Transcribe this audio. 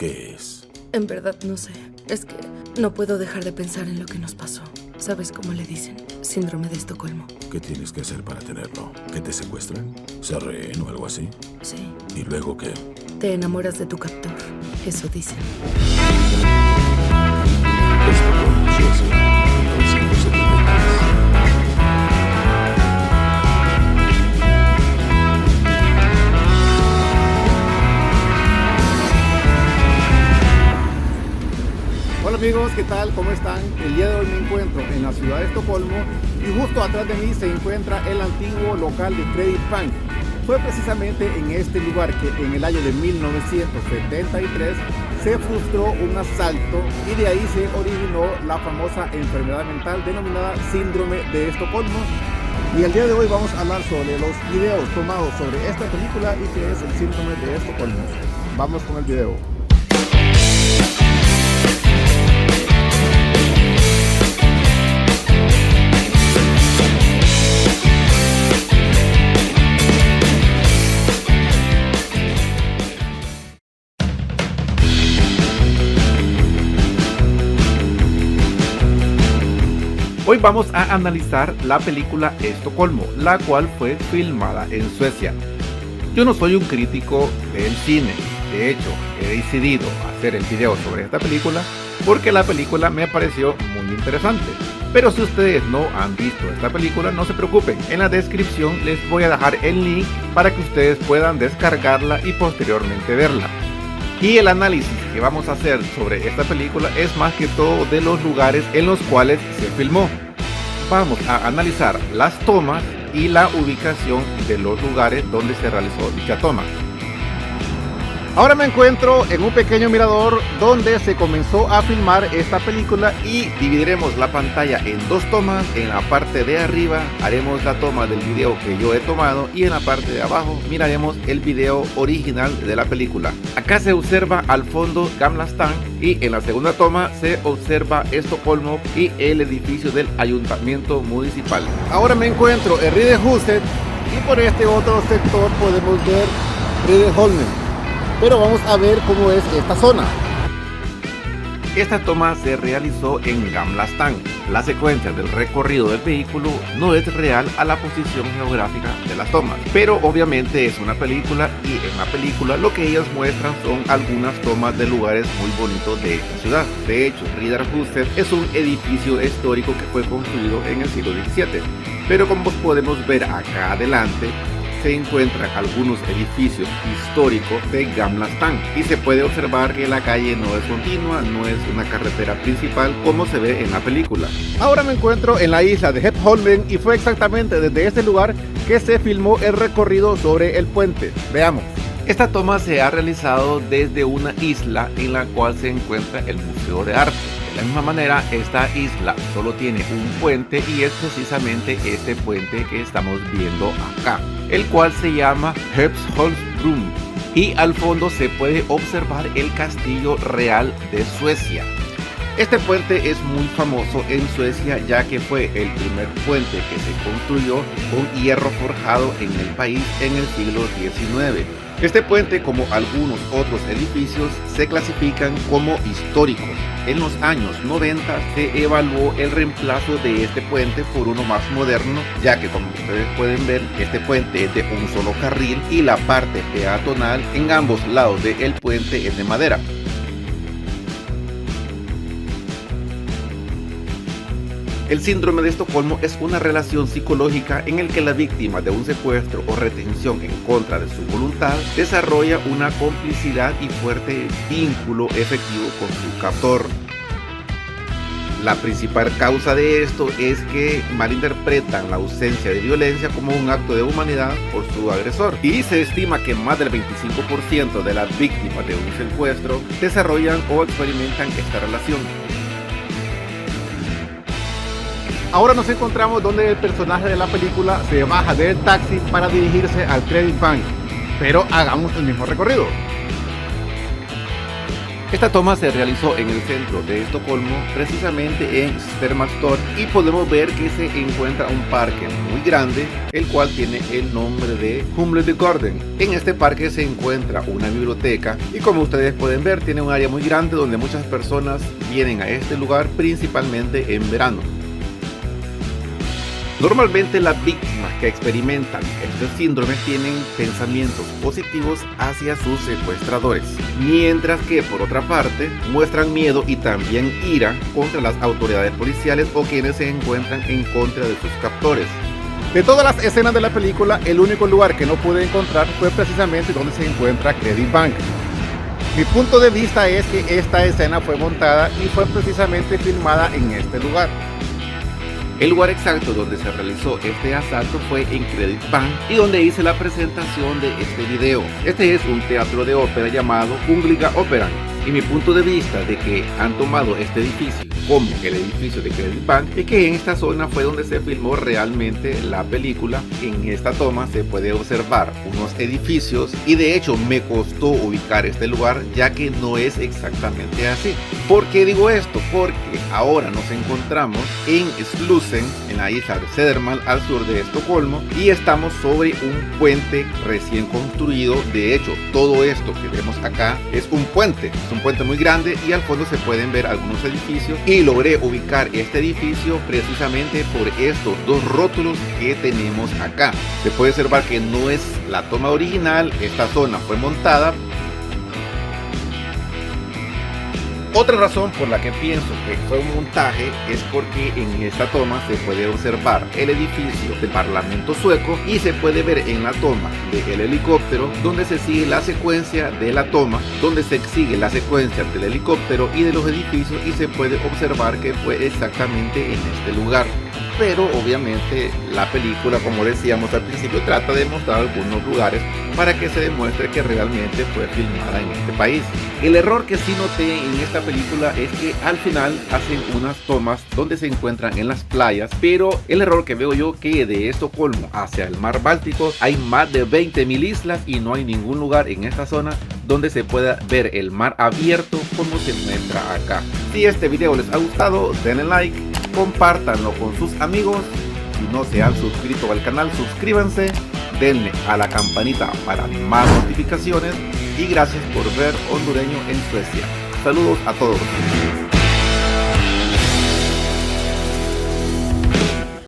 ¿Qué es? En verdad no sé. Es que no puedo dejar de pensar en lo que nos pasó. ¿Sabes cómo le dicen? Síndrome de Estocolmo. ¿Qué tienes que hacer para tenerlo? ¿Que te secuestren? ¿Se rehén o algo así? Sí. ¿Y luego qué? Te enamoras de tu captor. Eso dicen. Estocolmo, Suecia, 1973. Hola amigos, ¿qué tal? ¿Cómo están? El día de hoy me encuentro en la ciudad de Estocolmo y justo atrás de mí se encuentra el antiguo local de Credit Bank. Fue precisamente en este lugar que en el año de 1973 se frustró un asalto y de ahí se originó la famosa enfermedad mental denominada Síndrome de Estocolmo. Y el día de hoy vamos a hablar sobre los videos tomados sobre esta película y qué es el Síndrome de Estocolmo. Vamos con el video. Hoy vamos a analizar la película Estocolmo, la cual fue filmada en Suecia. Yo no soy un crítico del cine, de hecho he decidido hacer el video sobre esta película porque la película me pareció muy interesante. Pero si ustedes no han visto esta película, no se preocupen, en la descripción les voy a dejar el link para que ustedes puedan descargarla y posteriormente verla. Y el análisis que vamos a hacer sobre esta película es más que todo de los lugares en los cuales se filmó. Vamos a analizar las tomas y la ubicación de los lugares donde se realizó dicha toma. Ahora me encuentro en un pequeño mirador donde se comenzó a filmar esta película y dividiremos la pantalla en dos tomas. En la parte de arriba haremos la toma del video que yo he tomado y en la parte de abajo miraremos el video original de la película. Acá se observa al fondo Gamla Stan y en la segunda toma se observa Estocolmo y el edificio del ayuntamiento municipal. Ahora me encuentro en Riddarhuset y por este otro sector podemos ver Riddarholmen. Pero vamos a ver cómo es esta zona. Esta toma se realizó en Gamla Stan. La secuencia del recorrido del vehículo no es real a la posición geográfica de las tomas, pero obviamente es una película y en la película lo que ellas muestran son algunas tomas de lugares muy bonitos de esta ciudad. De hecho, Riddarhuset es un edificio histórico que fue construido en el siglo XVII, pero como podemos ver acá adelante, se encuentran algunos edificios históricos de Gamla Stan y se puede observar que la calle no es continua, no es una carretera principal como se ve en la película. Ahora me encuentro en la isla de Skeppsholmen y fue exactamente desde este lugar que se filmó el recorrido sobre el puente. Veamos. Esta toma se ha realizado desde una isla en la cual se encuentra el Museo de Arte. De la misma manera, esta isla solo tiene un puente y es precisamente este puente que estamos viendo acá, el cual se llama Skeppsholmsbron, y al fondo se puede observar el castillo real de Suecia. Este puente es muy famoso en Suecia ya que fue el primer puente que se construyó con hierro forjado en el país en el siglo XIX. Este puente, como algunos otros edificios, se clasifican como históricos. En los años 90 se evaluó el reemplazo de este puente por uno más moderno, ya que como ustedes pueden ver, este puente es de un solo carril y la parte peatonal en ambos lados del puente es de madera. El síndrome de Estocolmo es una relación psicológica en el que la víctima de un secuestro o retención en contra de su voluntad desarrolla una complicidad y fuerte vínculo efectivo con su captor. La principal causa de esto es que malinterpretan la ausencia de violencia como un acto de humanidad por su agresor, y se estima que más del 25% de las víctimas de un secuestro desarrollan o experimentan esta relación. Ahora nos encontramos donde el personaje de la película se baja del taxi para dirigirse al Credit Bank, pero hagamos el mismo recorrido. Esta toma se realizó en el centro de Estocolmo, precisamente en Stermalstorp, y podemos ver que se encuentra un parque muy grande, el cual tiene el nombre de Humlegården. En este parque se encuentra una biblioteca y, como ustedes pueden ver, tiene un área muy grande donde muchas personas vienen a este lugar principalmente en verano. Normalmente las víctimas que experimentan este síndrome tienen pensamientos positivos hacia sus secuestradores, mientras que por otra parte muestran miedo y también ira contra las autoridades policiales o quienes se encuentran en contra de sus captores. De todas las escenas de la película, el único lugar que no pude encontrar fue precisamente donde se encuentra Credit Bank. Mi punto de vista es que esta escena fue montada y fue precisamente filmada en este lugar. El lugar exacto donde se realizó este asalto fue en Credit Bank y donde hice la presentación de este video. Este es un teatro de ópera llamado Kungliga Operan, y mi punto de vista de que han tomado este edificio como el edificio de Credit Bank es que en esta zona fue donde se filmó realmente la película. En esta toma se puede observar unos edificios y de hecho me costó ubicar este lugar, ya que no es exactamente así. ¿Por qué digo esto? Porque ahora nos encontramos en Slussen, en la isla de Södermalm, al sur de Estocolmo, y estamos sobre un puente recién construido. De hecho, todo esto que vemos acá es un puente muy grande, y al fondo se pueden ver algunos edificios, y logré ubicar este edificio precisamente por estos dos rótulos que tenemos acá. Se puede observar que no es la toma original, esta zona fue montada. Otra razón por la que pienso que fue un montaje es porque en esta toma se puede observar el edificio del Parlamento sueco y se puede ver en la toma del helicóptero donde se sigue la secuencia de la toma, donde se sigue la secuencia del helicóptero y de los edificios, y se puede observar que fue exactamente en este lugar. Pero obviamente la película, como decíamos al principio, trata de mostrar algunos lugares para que se demuestre que realmente fue filmada en este país. El error que sí noté en esta película es que al final hacen unas tomas donde se encuentran en las playas, pero el error que veo yo que de Estocolmo hacia el mar Báltico hay más de 20.000 islas y no hay ningún lugar en esta zona donde se pueda ver el mar abierto como se muestra acá. Si este video les ha gustado, denle like, compártanlo con sus amigos. Si no se han suscrito al canal, suscríbanse, denle a la campanita para más notificaciones, y gracias por ver Hondureño en Suecia. Saludos a todos.